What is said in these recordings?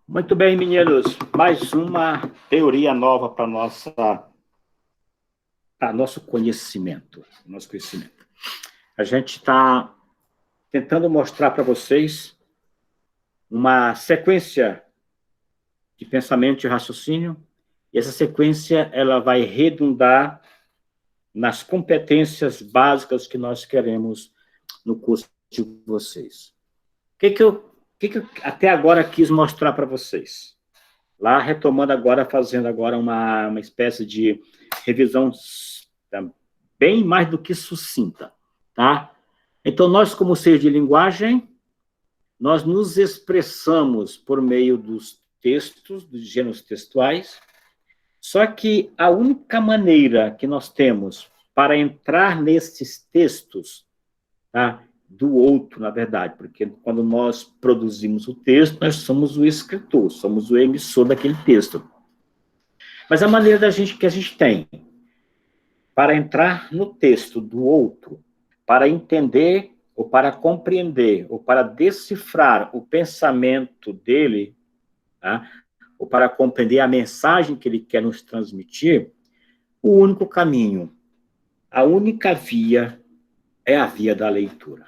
Muito bem, meninos. Mais uma teoria nova para nosso conhecimento. A gente está tentando mostrar para vocês uma sequência de pensamento e raciocínio, e essa sequência ela vai redundar nas competências básicas que nós queremos no curso de vocês. O que eu até agora quis mostrar para vocês? Lá, retomando agora, fazendo agora uma espécie de revisão bem mais do que sucinta, tá? Então, nós, como seres de linguagem, nós nos expressamos por meio dos textos, dos gêneros textuais, só que a única maneira que nós temos para entrar nesses textos, tá? Do outro, na verdade, porque quando nós produzimos o texto, nós somos o escritor, somos o emissor daquele texto. Mas a maneira que a gente tem para entrar no texto do outro, para entender, ou para compreender, ou para decifrar o pensamento dele, tá? Ou para compreender a mensagem que ele quer nos transmitir, o único caminho, a única via é a via da leitura.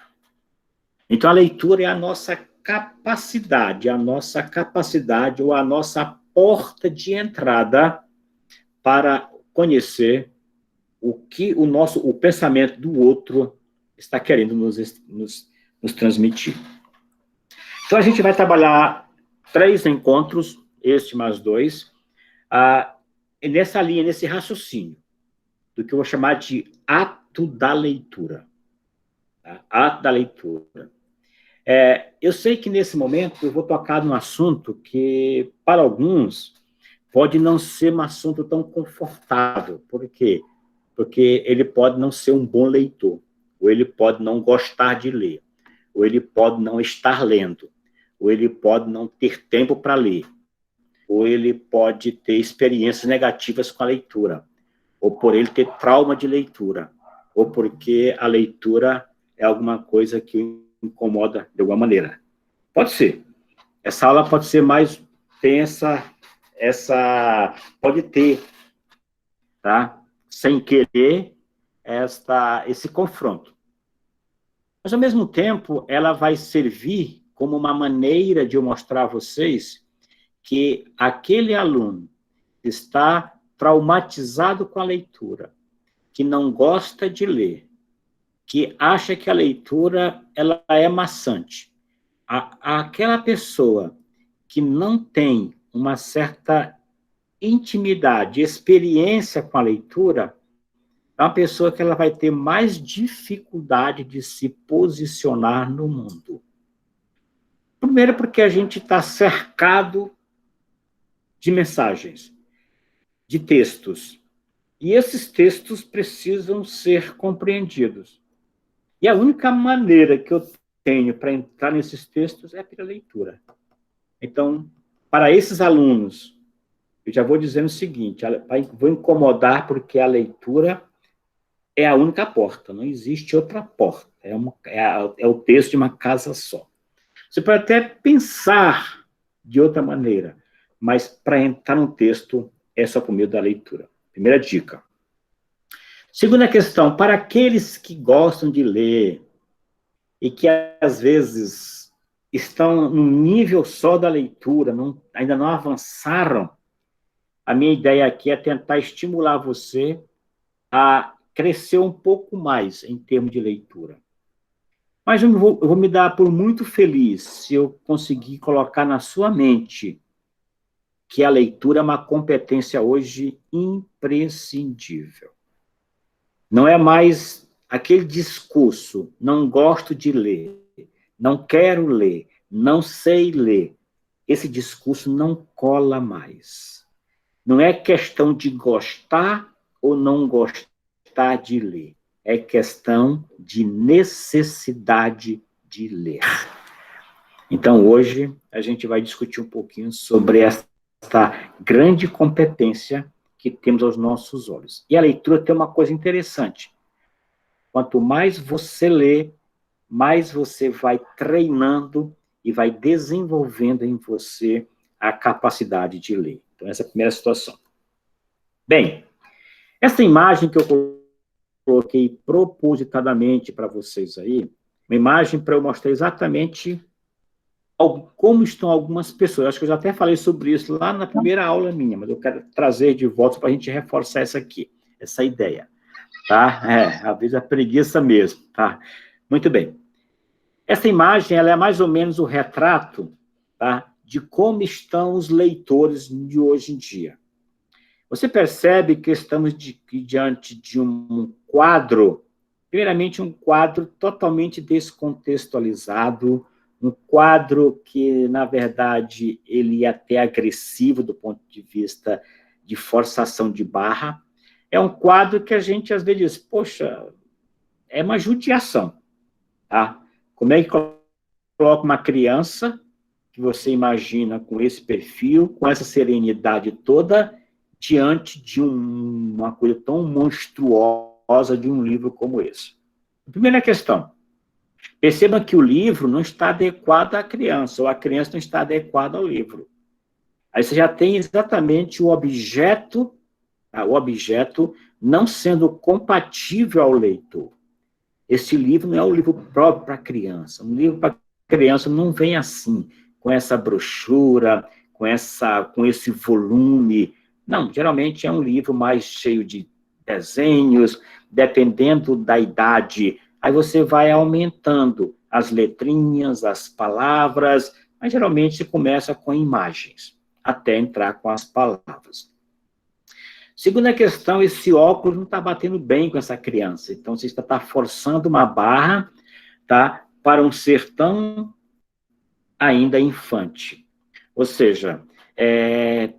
Então, a leitura é a nossa capacidade ou a nossa porta de entrada para conhecer o que o pensamento do outro está querendo nos transmitir. Então, a gente vai trabalhar 3 encontros, este mais 2, nessa linha, nesse raciocínio, do que eu vou chamar de ato da leitura. Tá? Ato da leitura. Eu sei que, nesse momento, eu vou tocar num assunto que, para alguns, pode não ser um assunto tão confortável. Por quê? Porque ele pode não ser um bom leitor, ou ele pode não gostar de ler, ou ele pode não estar lendo, ou ele pode não ter tempo para ler, ou ele pode ter experiências negativas com a leitura, ou por ele ter trauma de leitura, ou porque a leitura é alguma coisa que incomoda de alguma maneira. Pode ser. Essa aula pode ser mais... Tem pode ter, tá? Sem querer, esse confronto. Mas, ao mesmo tempo, ela vai servir como uma maneira de eu mostrar a vocês que aquele aluno está traumatizado com a leitura, que não gosta de ler, que acha que a leitura ela é maçante. Aquela pessoa que não tem uma certa intimidade, experiência com a leitura, é uma pessoa que ela vai ter mais dificuldade de se posicionar no mundo. Primeiro, porque a gente está cercado de mensagens, de textos. E esses textos precisam ser compreendidos. E a única maneira que eu tenho para entrar nesses textos é pela leitura. Então, para esses alunos, eu já vou dizendo o seguinte, vou incomodar porque a leitura é a única porta, não existe outra porta, é o texto de uma casa só. Você pode até pensar de outra maneira, mas para entrar no texto é só por meio da leitura. Primeira dica. Segunda questão, para aqueles que gostam de ler e que às vezes estão no nível só da leitura, ainda não avançaram, a minha ideia aqui é tentar estimular você a crescer um pouco mais em termos de leitura. Mas eu vou me dar por muito feliz se eu conseguir colocar na sua mente que a leitura é uma competência hoje imprescindível. Não é mais aquele discurso, não gosto de ler, não quero ler, não sei ler. Esse discurso não cola mais. Não é questão de gostar ou não gostar de ler. É questão de necessidade de ler. Então, hoje, a gente vai discutir um pouquinho sobre esta grande competência que temos aos nossos olhos. E a leitura tem uma coisa interessante. Quanto mais você lê, mais você vai treinando e vai desenvolvendo em você a capacidade de ler. Então, essa é a primeira situação. Bem, essa imagem que eu coloquei propositadamente para vocês aí, uma imagem para eu mostrar exatamente como estão algumas pessoas. Acho que eu já até falei sobre isso lá na primeira aula minha, mas eu quero trazer de volta para a gente reforçar essa aqui, essa ideia, tá? Às vezes é preguiça mesmo, tá? Muito bem. Essa imagem, ela é mais ou menos o retrato, tá, de como estão os leitores de hoje em dia. Você percebe que estamos diante de um quadro, primeiramente um quadro totalmente descontextualizado, um quadro que, na verdade, ele é até agressivo do ponto de vista de forçação de barra. É um quadro que a gente, às vezes, diz, poxa, é uma judiação, tá? Como é que coloca uma criança que você imagina com esse perfil, com essa serenidade toda, diante de uma coisa tão monstruosa de um livro como esse? Primeira questão, percebam que o livro não está adequado à criança, ou a criança não está adequada ao livro. Aí você já tem exatamente o objeto não sendo compatível ao leitor. Esse livro não é um livro próprio para criança. Um livro para criança não vem assim, com essa brochura, com esse volume. Não, geralmente é um livro mais cheio de desenhos, dependendo da idade. Aí você vai aumentando as letrinhas, as palavras, mas geralmente se começa com imagens, até entrar com as palavras. Segunda questão, esse óculos não está batendo bem com essa criança. Então, você está forçando uma barra, tá, para um ser tão ainda infante. Ou seja,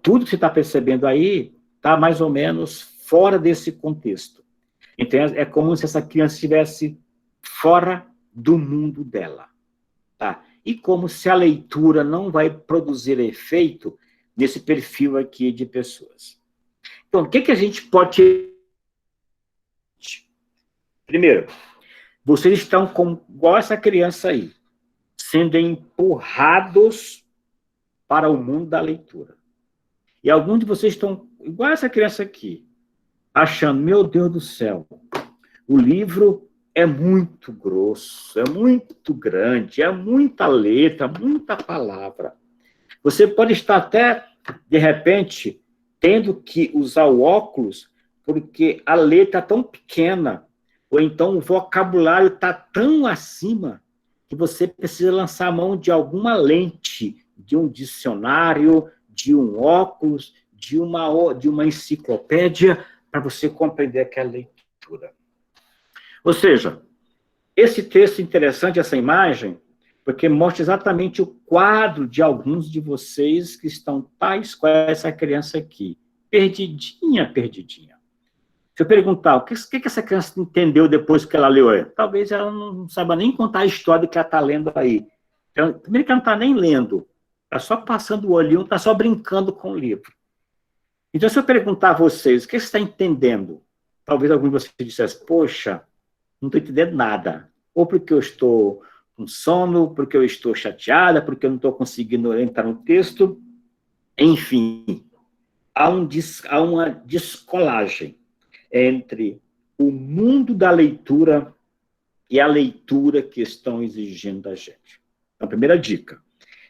tudo que você está percebendo aí está mais ou menos fora desse contexto. Então, é como se essa criança estivesse fora do mundo dela. Tá? E como se a leitura não vai produzir efeito nesse perfil aqui de pessoas. Então, o que a gente pode... Primeiro, vocês estão igual essa criança aí, sendo empurrados para o mundo da leitura. E alguns de vocês estão, igual essa criança aqui, achando, meu Deus do céu, o livro é muito grosso, é muito grande, é muita letra, muita palavra. Você pode estar até, de repente, tendo que usar o óculos porque a letra é tão pequena, ou então o vocabulário está tão acima que você precisa lançar a mão de alguma lente, de um dicionário, de um óculos, de uma enciclopédia, para você compreender aquela leitura. Ou seja, esse texto é interessante, essa imagem, porque mostra exatamente o quadro de alguns de vocês que estão tais qual essa criança aqui. Perdidinha. Se eu perguntar, o que essa criança entendeu depois que ela leu? Talvez ela não saiba nem contar a história que ela está lendo aí. Então, primeiro que ela não está nem lendo, está só passando o olhinho, está só brincando com o livro. Então, se eu perguntar a vocês, o que você está entendendo? Talvez algum de vocês dissesse, poxa, não estou entendendo nada. Ou porque eu estou com sono, porque eu estou chateada, porque eu não estou conseguindo entrar no texto. Enfim, há uma descolagem entre o mundo da leitura e a leitura que estão exigindo da gente. Então, a primeira dica.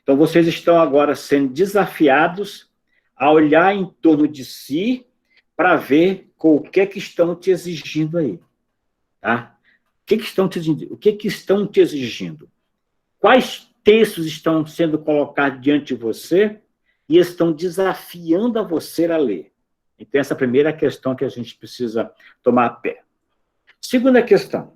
Então, vocês estão agora sendo desafiados a olhar em torno de si para ver o que estão te exigindo aí. Tá? O que estão te exigindo? Quais textos estão sendo colocados diante de você e estão desafiando a você a ler? Então, essa é a primeira questão que a gente precisa tomar a pé. Segunda questão.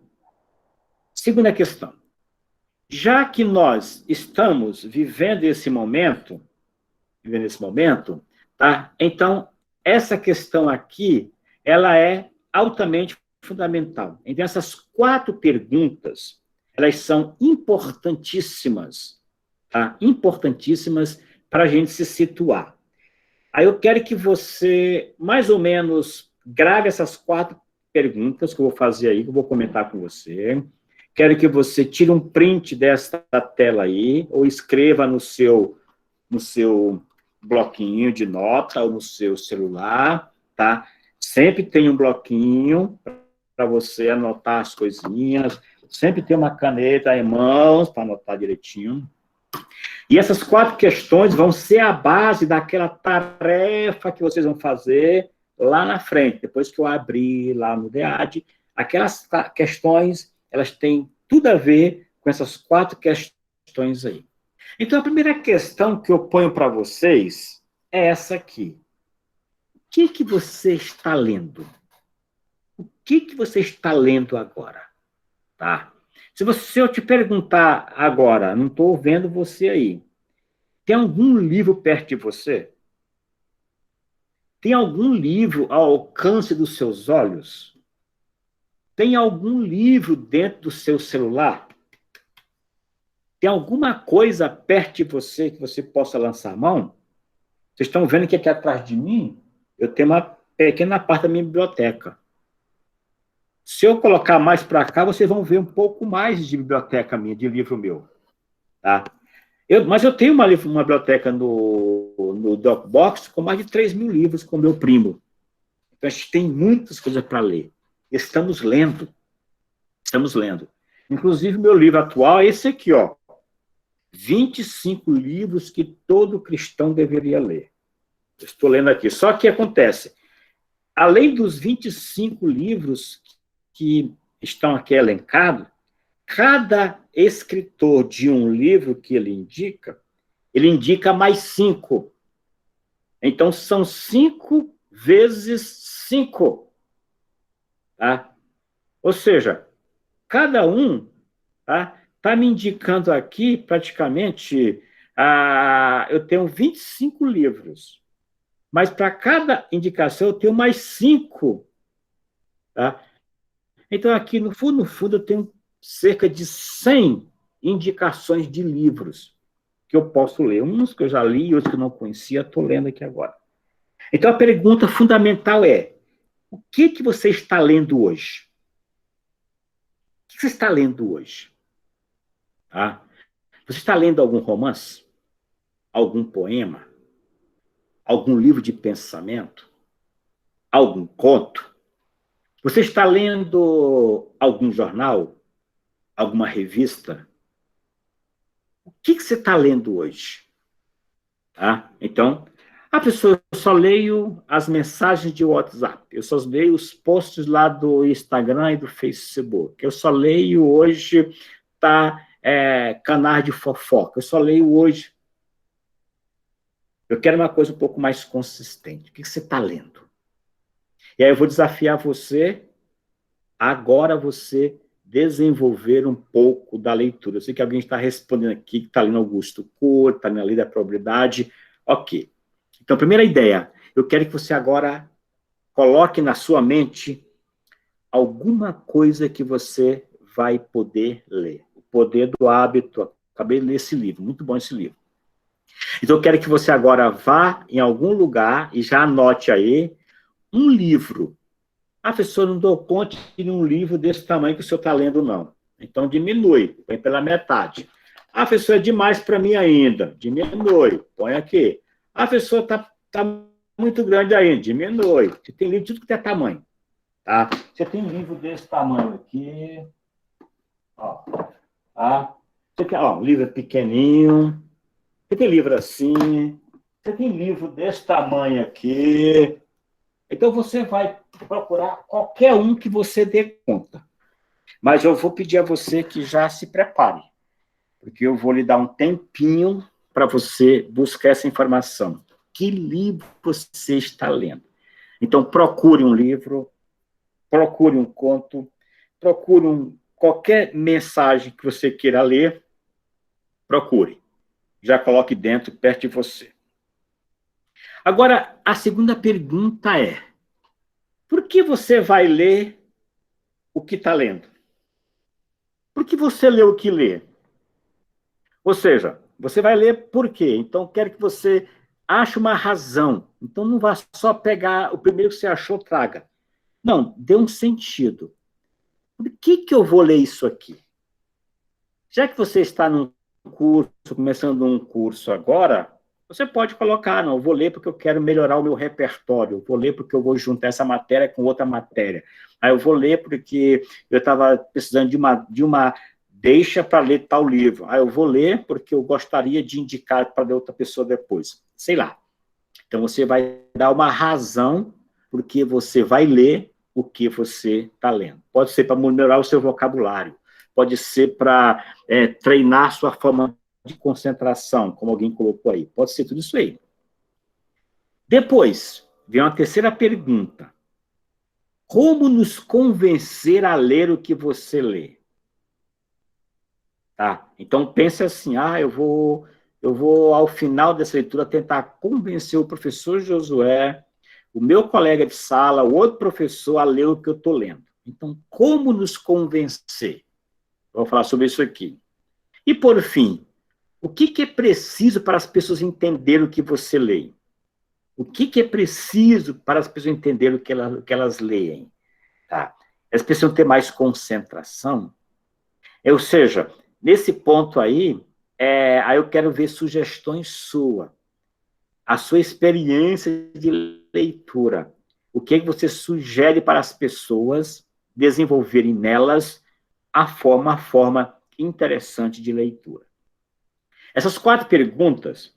Já que nós estamos vivendo esse momento, tá? Então, essa questão aqui, ela é altamente fundamental. Então, essas 4 perguntas, elas são importantíssimas, tá? Importantíssimas para a gente se situar. Aí eu quero que você, mais ou menos, grave essas 4 perguntas que eu vou fazer aí, que eu vou comentar com você. Quero que você tire um print dessa tela aí, ou escreva no seu bloquinho de nota ou no seu celular, tá? Sempre tem um bloquinho para você anotar as coisinhas, sempre tem uma caneta em mãos para anotar direitinho. E essas 4 questões vão ser a base daquela tarefa que vocês vão fazer lá na frente, depois que eu abrir lá no DEAD. Aquelas questões, elas têm tudo a ver com essas 4 questões aí. Então, a primeira questão que eu ponho para vocês é essa aqui. O que você está lendo? O que você está lendo agora? Tá? Se eu te perguntar agora, não estou vendo você aí, tem algum livro perto de você? Tem algum livro ao alcance dos seus olhos? Tem algum livro dentro do seu celular? Tem alguma coisa perto de você que você possa lançar a mão? Vocês estão vendo que aqui atrás de mim, eu tenho uma pequena parte da minha biblioteca. Se eu colocar mais para cá, vocês vão ver um pouco mais de biblioteca minha, de livro meu. Tá? Mas eu tenho uma biblioteca no Dropbox com mais de 3.000 livros com meu primo. Então, a gente tem muitas coisas para ler. Estamos lendo. Estamos lendo. Inclusive, meu livro atual é esse aqui, ó. 25 livros que todo cristão deveria ler. Eu estou lendo aqui. Só que acontece, além dos 25 livros que estão aqui elencados, cada escritor de um livro que ele indica mais 5. Então, são 5 vezes 5. Tá? Ou seja, cada um tá me indicando aqui, praticamente, eu tenho 25 livros. Mas para cada indicação eu tenho mais 5. Tá? Então, aqui, no fundo, eu tenho cerca de 100 indicações de livros que eu posso ler. Uns que eu já li, outros que eu não conhecia, estou lendo aqui agora. Então, a pergunta fundamental é, o que você está lendo hoje? O que você está lendo hoje? Tá? Você está lendo algum romance? Algum poema? Algum livro de pensamento? Algum conto? Você está lendo algum jornal? Alguma revista? O que você está lendo hoje? Tá? Então, a pessoa, eu só leio as mensagens de WhatsApp, eu só leio os posts lá do Instagram e do Facebook, eu só leio hoje canais de fofoca, eu só leio hoje. Eu quero uma coisa um pouco mais consistente. O que você está lendo? E aí eu vou desafiar você, agora você desenvolver um pouco da leitura. Eu sei que alguém está respondendo aqui, que está lendo Augusto Cury, está lendo a Lei da Probabilidade. Ok. Então, primeira ideia, eu quero que você agora coloque na sua mente alguma coisa que você vai poder ler. O Poder do Hábito. Acabei de ler esse livro, muito bom esse livro. Então, eu quero que você agora vá em algum lugar e já anote aí um livro. A pessoa não dou conta de um livro desse tamanho que o senhor está lendo, não. Então, diminui, põe pela metade. A pessoa é demais para mim ainda, diminui, põe aqui. A pessoa está muito grande ainda, diminui. Você tem livro de tudo que tem tamanho. Tá? Você tem um livro desse tamanho aqui. Ó, tá? Você tem um livro pequenininho. Você tem livro assim. Você tem livro desse tamanho aqui. Então, você vai procurar qualquer um que você dê conta. Mas eu vou pedir a você que já se prepare, porque eu vou lhe dar um tempinho para você buscar essa informação. Que livro você está lendo? Então, procure um livro, procure um conto, procure qualquer mensagem que você queira ler, procure. Já coloque dentro, perto de você. Agora, a segunda pergunta é, por que você vai ler o que está lendo? Por que você lê o que lê? Ou seja, você vai ler por quê? Então, quero que você ache uma razão. Então, não vá só pegar o primeiro que você achou, traga. Não, dê um sentido. Por que eu vou ler isso aqui? Já que você está num curso, começando um curso agora, Você pode colocar, não, eu vou ler porque eu quero melhorar o meu repertório, eu vou ler porque eu vou juntar essa matéria com outra matéria. Aí eu vou ler porque eu estava precisando de uma deixa para ler tal livro. Aí eu vou ler porque eu gostaria de indicar para ler outra pessoa depois. Sei lá. Então você vai dar uma razão porque você vai ler o que você está lendo. Pode ser para melhorar o seu vocabulário, pode ser para treinar sua forma de concentração, como alguém colocou aí. Pode ser tudo isso aí. Depois, vem uma terceira pergunta. Como nos convencer a ler o que você lê? Tá? Então, pense assim, eu vou, ao final dessa leitura, tentar convencer o professor Josué, o meu colega de sala, o outro professor, a ler o que eu estou lendo. Então, como nos convencer? Vou falar sobre isso aqui. E, por fim, o que é preciso para as pessoas entenderem o que você lê? O que é preciso para as pessoas entenderem o que elas leem? Tá? Elas precisam ter mais concentração. Ou seja, nesse ponto aí eu quero ver sugestões suas, a sua experiência de leitura. O que você sugere para as pessoas desenvolverem nelas a forma interessante de leitura? Essas 4 perguntas,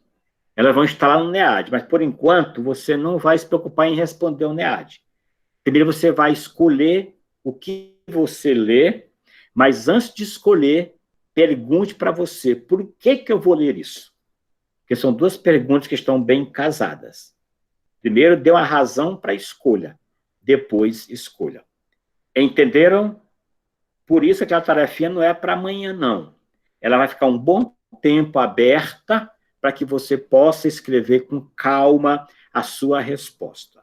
elas vão estar lá no NEAD, mas, por enquanto, você não vai se preocupar em responder o NEAD. Primeiro, você vai escolher o que você lê, mas antes de escolher, pergunte para você, por que eu vou ler isso? Porque são 2 perguntas que estão bem casadas. Primeiro, dê uma razão para a escolha. Depois, escolha. Entenderam? Por isso, aquela tarefinha não é para amanhã, não. Ela vai ficar um bom tempo aberta para que você possa escrever com calma a sua resposta.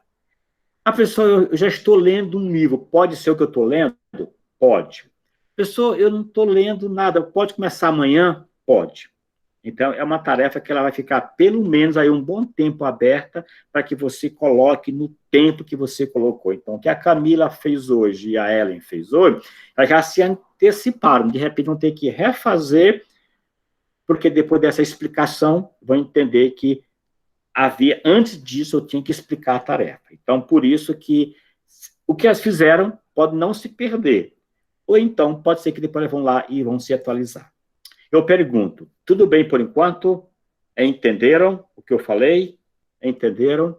Professor, eu já estou lendo um livro. Pode ser o que eu estou lendo? Pode. Professor, eu não estou lendo nada. Pode começar amanhã? Pode. Então, é uma tarefa que ela vai ficar pelo menos aí um bom tempo aberta para que você coloque no tempo que você colocou. Então, o que a Camila fez hoje e a Ellen fez hoje, elas já se anteciparam. De repente, vão ter que refazer, porque depois dessa explicação, vão entender que antes disso, eu tinha que explicar a tarefa. Então, por isso que o que elas fizeram pode não se perder. Ou então, pode ser que depois elas vão lá e vão se atualizar. Eu pergunto, tudo bem por enquanto? Entenderam o que eu falei? Entenderam?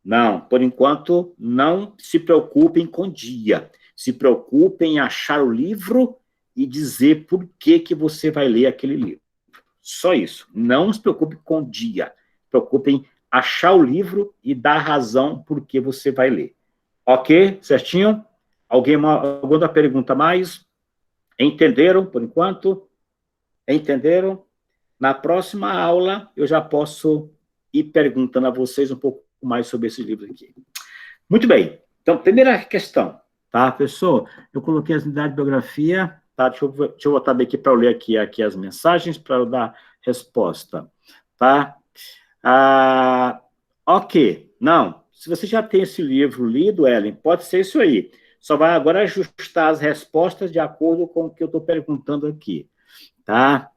Não, por enquanto, não se preocupem com dia. Se preocupem em achar o livro e dizer por que você vai ler aquele livro. Só isso. Não se preocupe com dia. Se preocupe em achar o livro e dar a razão por que você vai ler. Ok? Certinho? Alguma pergunta mais? Entenderam por enquanto? Entenderam? Na próxima aula, eu já posso ir perguntando a vocês um pouco mais sobre esse livro aqui. Muito bem. Então, primeira questão, tá, professor? Eu coloquei as unidades de biografia, tá? Deixa eu botar bem aqui para eu ler aqui as mensagens, para eu dar resposta, tá? Ok. Não, se você já tem esse livro lido, Ellen, pode ser isso aí. Só vai agora ajustar as respostas de acordo com o que eu estou perguntando aqui, tá?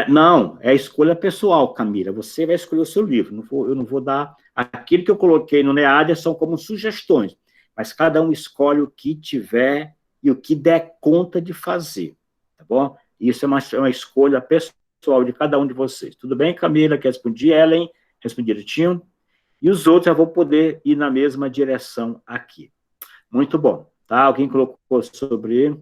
Não, é escolha pessoal, Camila. Você vai escolher o seu livro. Eu não vou dar... Aquilo que eu coloquei no NEAD são como sugestões, mas cada um escolhe o que tiver e o que der conta de fazer, tá bom? Isso é uma escolha pessoal de cada um de vocês. Tudo bem, Camila? Que respondi, Ellen? Respondi direitinho? E os outros já vão poder ir na mesma direção aqui. Muito bom, tá? Alguém colocou sobre...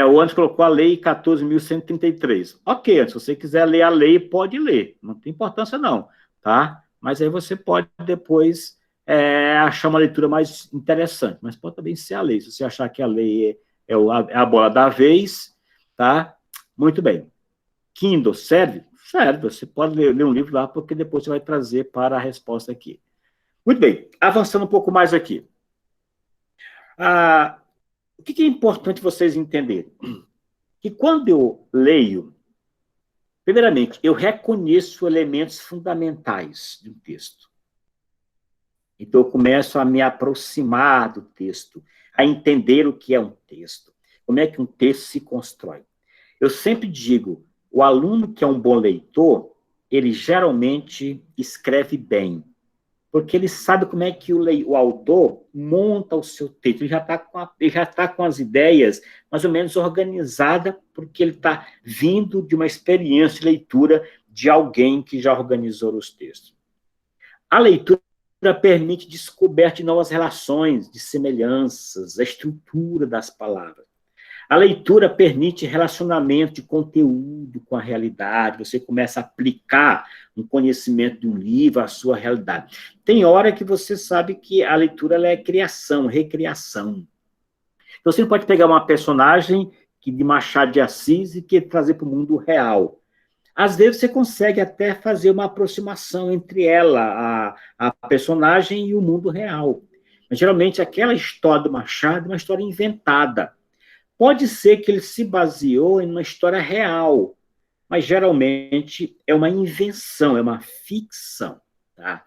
O Anderson colocou a lei 14.133. Ok, Anderson, se você quiser ler a lei, pode ler. Não tem importância, não, tá? Mas aí você pode depois achar uma leitura mais interessante. Mas pode também ser a lei. Se você achar que a lei é a bola da vez, tá? Muito bem. Kindle, serve? Serve. Você pode ler um livro lá, porque depois você vai trazer para a resposta aqui. Muito bem. Avançando um pouco mais aqui. O que é importante vocês entenderem? Que quando eu leio, primeiramente, eu reconheço elementos fundamentais de um texto. Então, eu começo a me aproximar do texto, a entender o que é um texto, como é que um texto se constrói. Eu sempre digo, o aluno que é um bom leitor, ele geralmente escreve bem, porque ele sabe como é que o autor monta o seu texto. Ele já está com as ideias mais ou menos organizadas, porque ele está vindo de uma experiência de leitura de alguém que já organizou os textos. A leitura permite descoberta de novas relações, de semelhanças, a estrutura das palavras. A leitura permite relacionamento de conteúdo com a realidade, você começa a aplicar um conhecimento de um livro à sua realidade. Tem hora que você sabe que a leitura ela é criação, recriação. Então, você não pode pegar uma personagem de Machado de Assis e trazer para o mundo real. Às vezes você consegue até fazer uma aproximação entre ela, a personagem, e o mundo real. Mas, geralmente, aquela história do Machado é uma história inventada. Pode ser que ele se baseou em uma história real, mas geralmente é uma invenção, é uma ficção. Tá?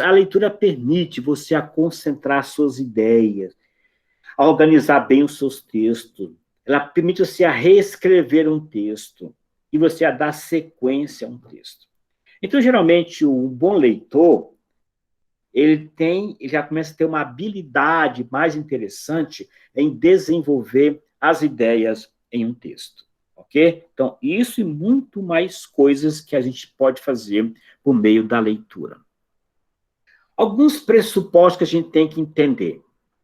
A leitura permite você a concentrar suas ideias, a organizar bem os seus textos. Ela permite você a reescrever um texto e você a dar sequência a um texto. Então, geralmente, o bom leitor, ele já começa a ter uma habilidade mais interessante em desenvolver as ideias em um texto, ok? Então, isso e muito mais coisas que a gente pode fazer por meio da leitura. Alguns pressupostos que a gente tem que entender,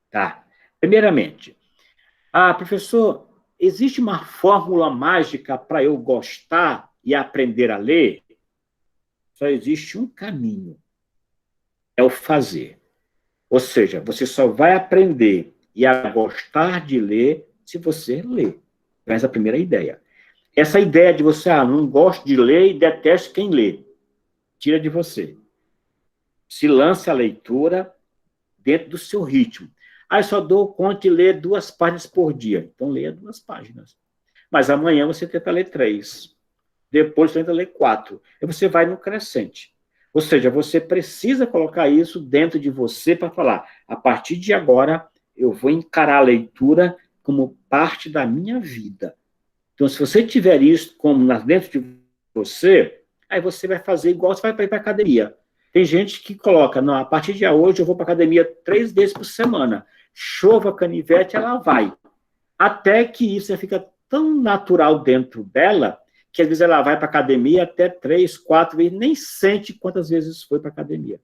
tá? Primeiramente, professor, existe uma fórmula mágica para eu gostar e aprender a ler? Só existe um caminho, é o fazer. Ou seja, você só vai aprender e a gostar de ler se você ler. Essa é a primeira ideia. Essa ideia de você, não gosto de ler e detesto quem lê. Tira de você. Se lance a leitura dentro do seu ritmo. Eu só dou conta de ler 2 páginas por dia. Então, leia 2 páginas. Mas amanhã você tenta ler 3. Depois você tenta ler 4. E você vai no crescente. Ou seja, você precisa colocar isso dentro de você para falar, a partir de agora, eu vou encarar a leitura como parte da minha vida. Então, se você tiver isso como dentro de você, aí você vai fazer igual você vai para ir para a academia. Tem gente que coloca, não, a partir de hoje eu vou para a academia 3 vezes por semana. Chova, canivete, ela vai. Até que isso fica tão natural dentro dela, que às vezes ela vai para a academia até 3, 4 vezes, nem sente quantas vezes foi para a academia.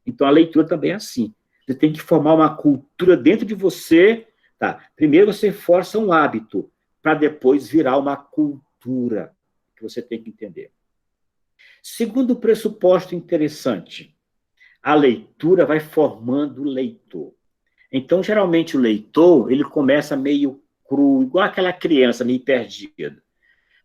Então, a leitura também é assim. Você tem que formar uma cultura dentro de você. Tá? Primeiro, você força um hábito, para depois virar uma cultura, que você tem que entender. Segundo pressuposto interessante, a leitura vai formando o leitor. Então, geralmente, o leitor, ele começa meio cru, igual aquela criança meio perdida.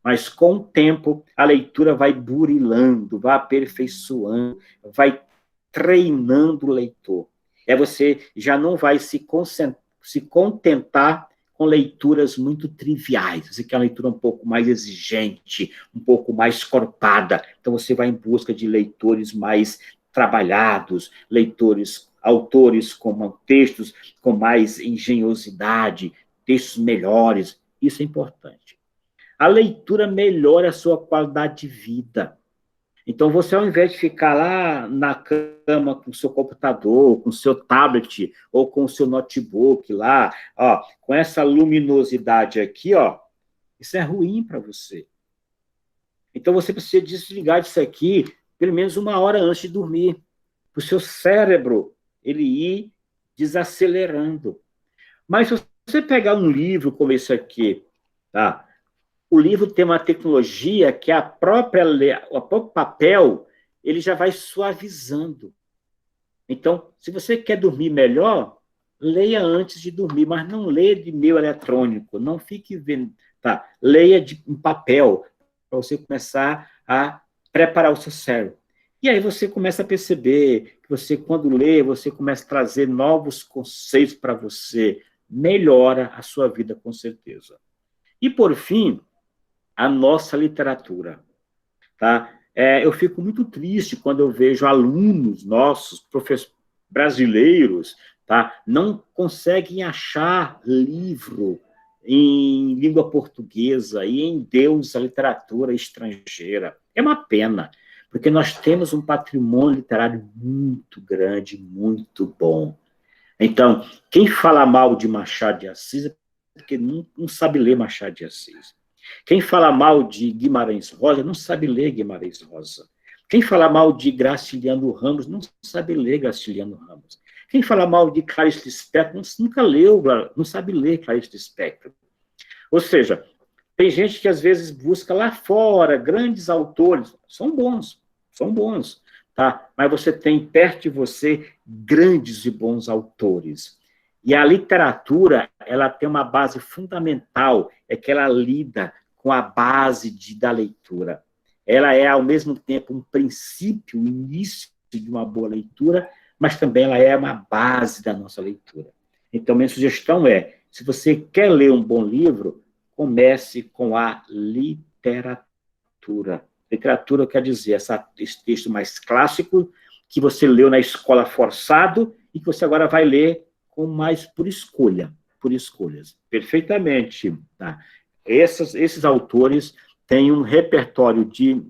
Mas, com o tempo, a leitura vai burilando, vai aperfeiçoando, vai treinando o leitor. Você já não vai se contentar com leituras muito triviais. Você quer uma leitura um pouco mais exigente, um pouco mais corpada. Então, você vai em busca de leitores mais trabalhados, autores com textos com mais engenhosidade, textos melhores. Isso é importante. A leitura melhora a sua qualidade de vida. Então, você, ao invés de ficar lá na cama com o seu computador, com o seu tablet, ou com o seu notebook lá, com essa luminosidade aqui, isso é ruim para você. Então, você precisa desligar disso aqui pelo menos 1 hora antes de dormir, para o seu cérebro ele ir desacelerando. Mas se você pegar um livro como esse aqui, tá? O livro tem uma tecnologia que o próprio papel, ele já vai suavizando. Então, se você quer dormir melhor, leia antes de dormir, mas não leia de meio eletrônico, não fique vendo, tá? Leia em papel, para você começar a preparar o seu cérebro. E aí você começa a perceber que você, quando lê, você começa a trazer novos conceitos para você, melhora a sua vida, com certeza. E, por fim, a nossa literatura. Tá? Eu fico muito triste quando eu vejo alunos nossos, professores brasileiros, tá? Não conseguem achar livro em língua portuguesa e em Deus, a literatura estrangeira. É uma pena, porque nós temos um patrimônio literário muito grande, muito bom. Então, quem fala mal de Machado de Assis é porque não sabe ler Machado de Assis. Quem fala mal de Guimarães Rosa não sabe ler Guimarães Rosa. Quem fala mal de Graciliano Ramos não sabe ler Graciliano Ramos. Quem fala mal de Clarice Lispector nunca leu, não sabe ler Clarice Lispector. Ou seja, tem gente que às vezes busca lá fora grandes autores, são bons, tá? Mas você tem perto de você grandes e bons autores. E a literatura, ela tem uma base fundamental, é que ela lida com a base da leitura. Ela é, ao mesmo tempo, um princípio, um início de uma boa leitura, mas também ela é uma base da nossa leitura. Então, minha sugestão é, se você quer ler um bom livro, comece com a literatura. Literatura quer dizer esse texto mais clássico, que você leu na escola forçado, e que você agora vai ler com mais por escolhas. Perfeitamente. Tá? Esses autores têm um repertório de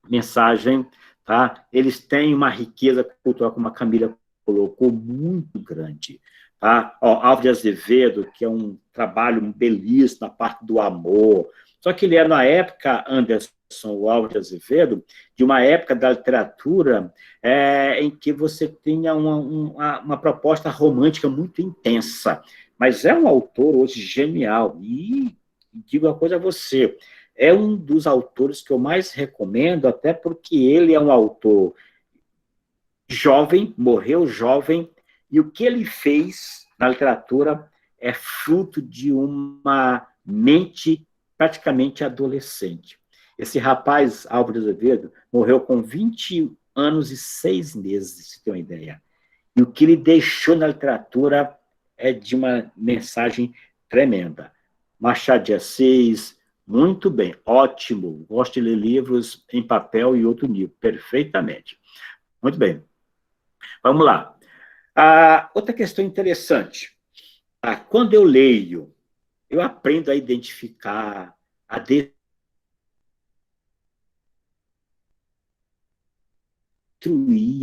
mensagem, tá? Eles têm uma riqueza cultural, como a Camila colocou, muito grande. Tá? Álvaro de Azevedo, que é um trabalho belíssimo na parte do amor. Só que ele é, na época, Anderson, o Álvaro de Azevedo, de uma época da literatura em que você tinha uma proposta romântica muito intensa. Mas é um autor hoje genial. E digo uma coisa a você, é um dos autores que eu mais recomendo, até porque ele é um autor jovem, morreu jovem, e o que ele fez na literatura é fruto de uma mente praticamente adolescente. Esse rapaz, Álvaro de Azevedo, morreu com 20 anos e 6 meses, se tem uma ideia. E o que ele deixou na literatura é de uma mensagem tremenda. Machado de Assis, muito bem, ótimo. Gosto de ler livros em papel e outro livro, perfeitamente. Muito bem. Vamos lá. Outra questão interessante. Quando eu leio, eu aprendo a identificar, a destruir,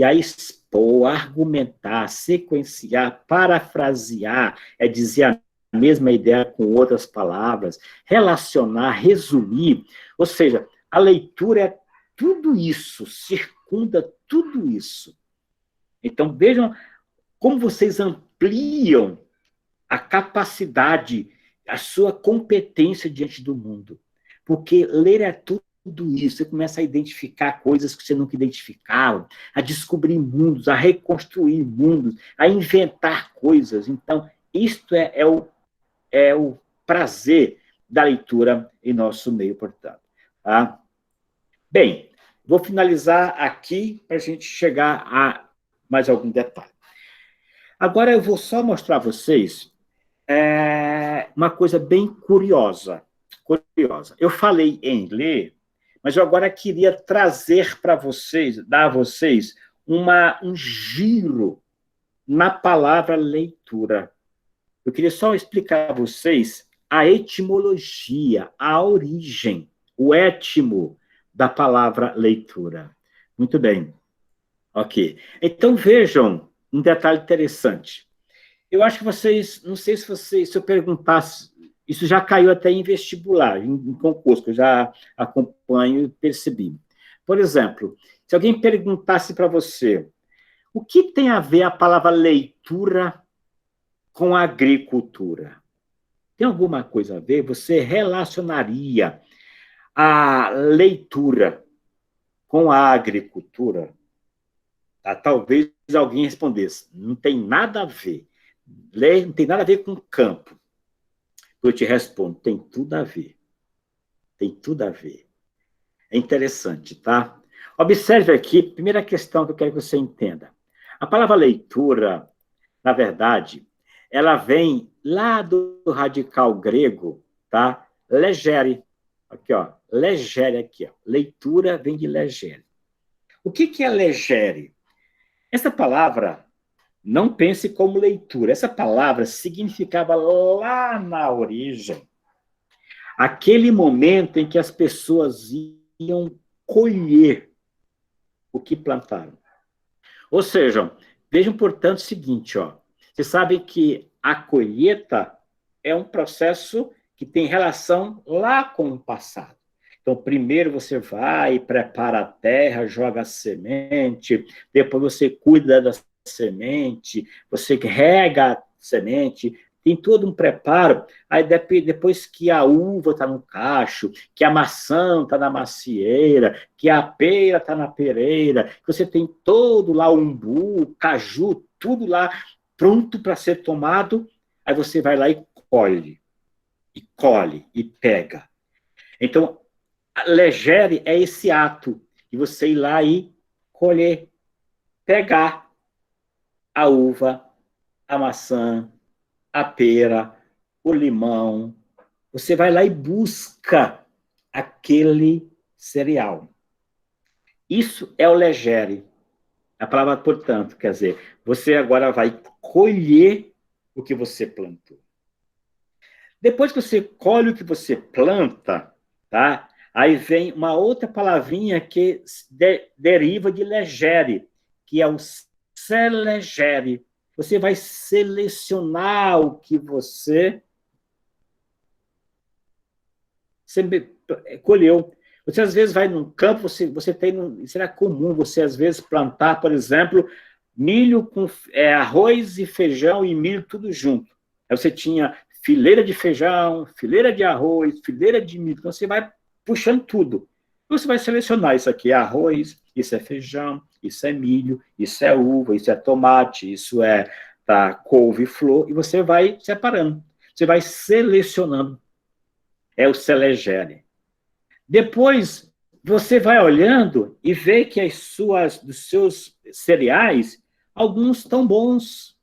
a expor, a argumentar, a sequenciar, parafrasear, é dizer a mesma ideia com outras palavras, relacionar, resumir. Ou seja, a leitura é tudo isso, circunda tudo isso. Então, vejam como vocês ampliam a capacidade, a sua competência diante do mundo. Porque ler é tudo isso. Você começa a identificar coisas que você nunca identificava, a descobrir mundos, a reconstruir mundos, a inventar coisas. Então, isto é o prazer da leitura em nosso meio, portanto. Tá? Bem, vou finalizar aqui para a gente chegar a mais algum detalhe. Agora eu vou só mostrar a vocês uma coisa bem curiosa. Eu falei em ler, mas eu agora queria trazer para vocês, dar a vocês um giro na palavra leitura. Eu queria só explicar a vocês a etimologia, a origem, o étimo da palavra leitura. Muito bem. Ok. Então, vejam um detalhe interessante. Eu acho que vocês, não sei se eu perguntasse, isso já caiu até em vestibular, em concurso, que eu já acompanho e percebi. Por exemplo, se alguém perguntasse para você, o que tem a ver a palavra leitura com a agricultura? Tem alguma coisa a ver? Você relacionaria a leitura com a agricultura? Tá? Talvez alguém respondesse, não tem nada a ver. Ler não tem nada a ver com campo. Eu te respondo, tem tudo a ver. Tem tudo a ver. É interessante, tá? Observe aqui, primeira questão que eu quero que você entenda. A palavra leitura, na verdade, ela vem lá do radical grego, tá? Legere. Aqui, ó. Legere aqui, ó. Leitura vem de legere. O que é legere? Essa palavra, não pense como leitura. Essa palavra significava lá na origem aquele momento em que as pessoas iam colher o que plantaram. Ou seja, vejam, portanto, o seguinte, ó, vocês sabem que a colheita é um processo que tem relação lá com o passado. Então, primeiro você vai, prepara a terra, joga a semente, depois você cuida da semente, você rega a semente, tem todo um preparo. Aí, depois que a uva está no cacho, que a maçã está na macieira, que a pera está na pereira, que você tem todo lá o umbu, caju, tudo lá pronto para ser tomado, aí você vai lá e colhe, e pega. Então, legere é esse ato de você ir lá e colher, pegar a uva, a maçã, a pera, o limão. Você vai lá e busca aquele cereal. Isso é o legere. A palavra, portanto, quer dizer, você agora vai colher o que você plantou. Depois que você colhe o que você planta, tá? Aí vem uma outra palavrinha que deriva de legere, que é o selegere. Você vai selecionar o que você colheu. Você, às vezes, vai num campo, você tem... Será comum você, às vezes, plantar, por exemplo, milho com arroz e feijão e milho tudo junto. Aí você tinha fileira de feijão, fileira de arroz, fileira de milho. Então, você vai puxando tudo. Você vai selecionar, isso aqui é arroz, isso é feijão, isso é milho, isso é uva, isso é tomate, isso é couve-flor, e você vai separando. Você vai selecionando. É o selegere. Depois, você vai olhando e vê que dos seus cereais, alguns estão bons,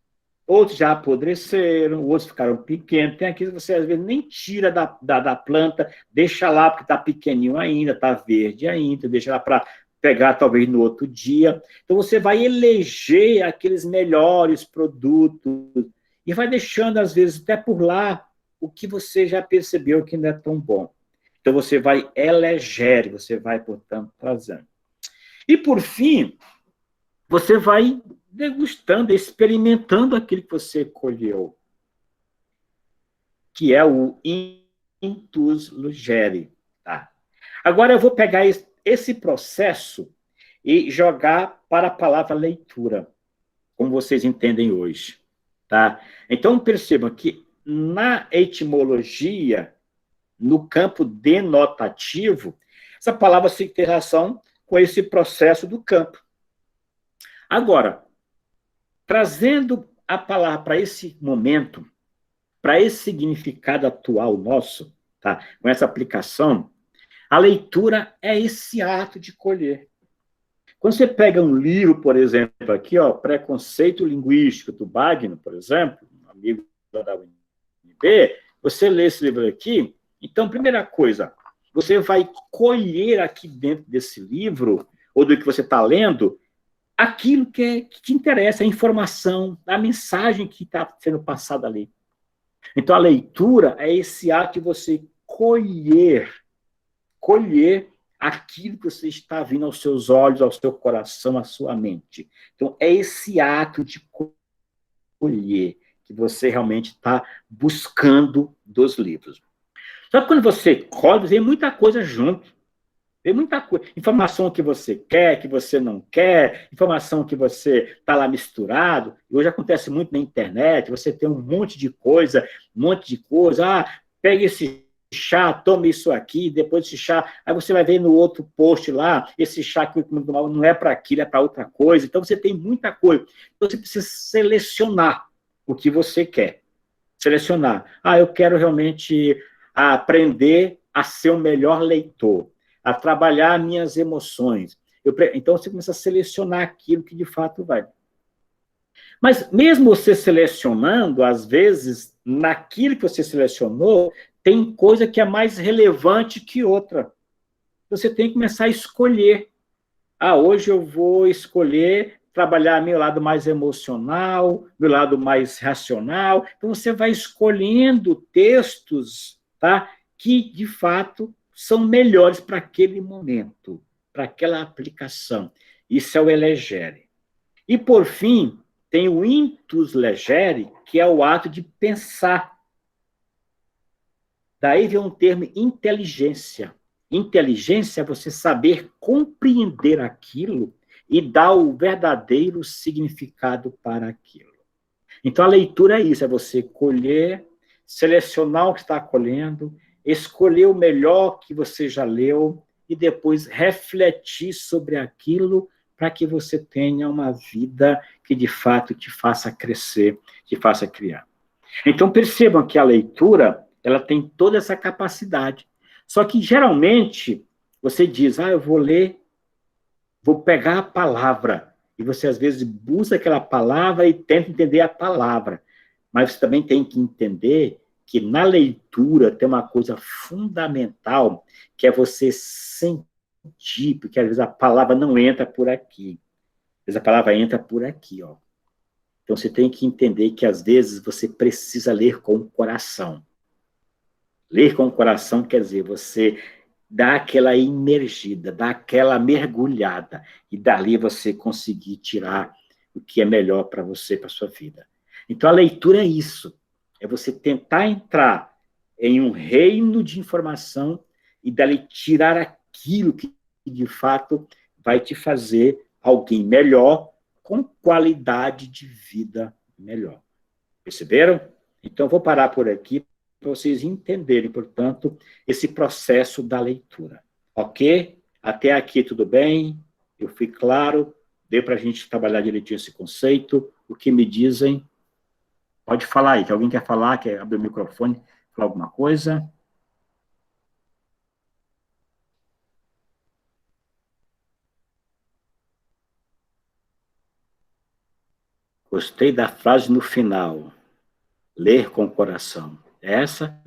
outros já apodreceram, outros ficaram pequenos. Tem aqui que você, às vezes, nem tira da planta, deixa lá, porque está pequenininho ainda, está verde ainda, deixa lá para pegar, talvez, no outro dia. Então, você vai eleger aqueles melhores produtos e vai deixando, às vezes, até por lá, o que você já percebeu que não é tão bom. Então, você vai eleger, você vai, portanto, trazendo. E, por fim, você vai degustando, experimentando aquilo que você colheu, que é o intus legere. Tá? Agora, eu vou pegar esse processo e jogar para a palavra leitura, como vocês entendem hoje. Tá? Então, percebam que na etimologia, no campo denotativo, essa palavra se tem relação com esse processo do campo. Agora, trazendo a palavra para esse momento, para esse significado atual nosso, tá? Com essa aplicação, a leitura é esse ato de colher. Quando você pega um livro, por exemplo, aqui, ó, Preconceito Linguístico, do Wagner, por exemplo, um amigo da UNB, você lê esse livro aqui, então, primeira coisa, você vai colher aqui dentro desse livro, ou do que você está lendo, aquilo que te interessa, a informação, a mensagem que está sendo passada ali. Então, a leitura é esse ato de você colher aquilo que você está vendo aos seus olhos, ao seu coração, à sua mente. Então, é esse ato de colher que você realmente está buscando dos livros. Só que quando você colhe, vem muita coisa junto. Vem muita coisa. Informação que você quer, que você não quer, informação que você está lá misturado. E hoje acontece muito na internet, você tem um monte de coisa. Pega esse chá, tome isso aqui, depois desse chá. Aí você vai ver no outro post lá, esse chá que não é para aquilo, é para outra coisa. Então você tem muita coisa. Então você precisa selecionar o que você quer. Selecionar. Eu quero realmente aprender a ser o melhor leitor, a trabalhar minhas emoções. Então, você começa a selecionar aquilo que, de fato, vai. Mas, mesmo você selecionando, às vezes, naquilo que você selecionou, tem coisa que é mais relevante que outra. Você tem que começar a escolher. Hoje eu vou escolher trabalhar meu lado mais emocional, meu lado mais racional. Então, você vai escolhendo textos, tá, que, de fato, são melhores para aquele momento. para aquela aplicação. Isso é o elegere. E, por fim, tem o intus legere, que é o ato de pensar. Daí vem um termo inteligência. Inteligência é você saber compreender aquilo e dar o verdadeiro significado para aquilo. Então, a leitura é isso, é você colher, selecionar o que está colhendo, escolher o melhor que você já leu e depois refletir sobre aquilo para que você tenha uma vida que, de fato, te faça crescer, te faça criar. Então, percebam que a leitura, ela tem toda essa capacidade. Só que, geralmente, você diz, eu vou ler, vou pegar a palavra. E você, às vezes, busca aquela palavra e tenta entender a palavra. Mas você também tem que entender que na leitura tem uma coisa fundamental, que é você sentir, porque às vezes a palavra não entra por aqui. Às vezes a palavra entra por aqui, ó. Então você tem que entender que às vezes você precisa ler com o coração. Ler com o coração quer dizer você dá aquela imergida, dá aquela mergulhada, e dali você conseguir tirar o que é melhor para você, para a sua vida. Então, a leitura é isso, é você tentar entrar em um reino de informação e dali tirar aquilo que, de fato, vai te fazer alguém melhor, com qualidade de vida melhor. Perceberam? Então, vou parar por aqui, para vocês entenderem, portanto, esse processo da leitura. Ok? Até aqui tudo bem? Eu fui claro? Deu para a gente trabalhar direitinho esse conceito? O que me dizem? Pode falar aí, que alguém quer falar, quer abrir o microfone, falar alguma coisa? Gostei da frase no final. Ler com o coração. Essa?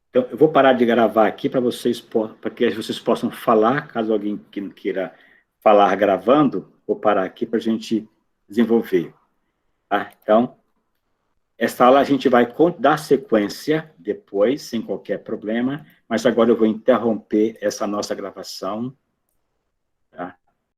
Então, eu vou parar de gravar aqui para que vocês possam falar, caso alguém queira falar gravando, vou parar aqui para a gente desenvolver. Tá? Então, esta aula a gente vai dar sequência depois, sem qualquer problema, mas agora eu vou interromper essa nossa gravação